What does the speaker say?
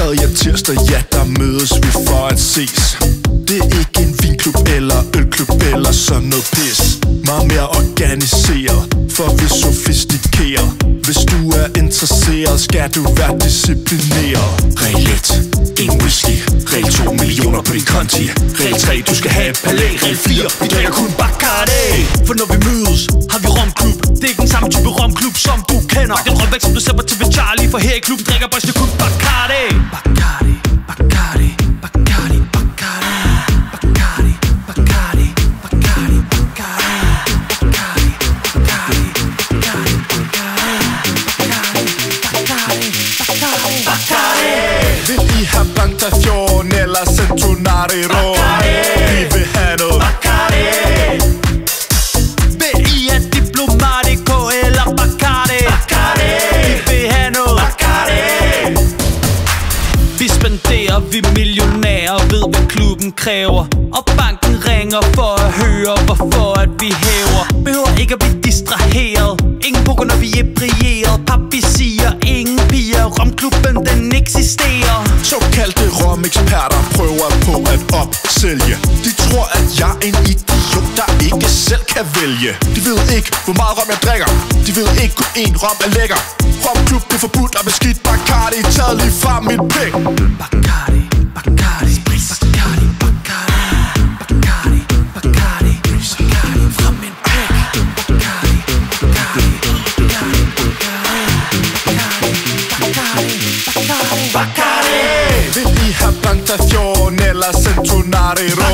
Fredag, ja tirsdag, ja der mødes vi for at ses. Det er ikke en vinklub eller ølklub eller sådan noget pis. Meget mere organiseret, for vi er sofistikeret. Hvis du er interesseret, skal du være disciplineret. Regel 1, en whisky. Regel 2, millioner på din konti. Regel 3, du skal have et palæ. Regel 4, vi drikker kun Bacardi. For når vi mødes, har vi romklub. Det er ikke den samme type romklub, som du kender. Den rødvæk, som du ser på TV Charlie. For her i klubben drikker boys, det kun Bacardi. Bacardi, Bacardi, Bacardi, Bacardi. Bacardi, Bacardi, Bacardi, Bacardi. Bacardi, Bacardi, Bacardi, Bacardi, Bacardi, Bacardi. Vil I have Blantafion eller Centonarero? Vi vil have noget Bacardi. Vil I have Diplomatico eller Bacardi? Bacardi. Vi vil have noget Bacardi. Vi spenderer, vi millionærer, ved hvad klubben kræver. Og banken ringer for at høre, hvorfor at vi hæver. Behøver ikke at blive distraheret. Ingen poker, når vi er brilleret. Papi siger ingen piger, romklubben den eksisterer. Såkaldte romeksperter prøver på at opsælge. De tror at jeg er en idiot, der ikke selv kan vælge. De ved ikke hvor meget rom jeg drikker. De ved ikke kun en rom er lækker. Romklub det er forbudt og beskidt. Bacardi taget lige fra mit pæk. Bacardi, Bacardi, Bacardi, Bacardi, Bacardi, Bacardi, Bacardi fra min pæk. Bacardi, Bacardi, Bacardi, Bacardi, Bacardi, Bacardi, Bacardi. Vil I have Blantafion eller Centonarero?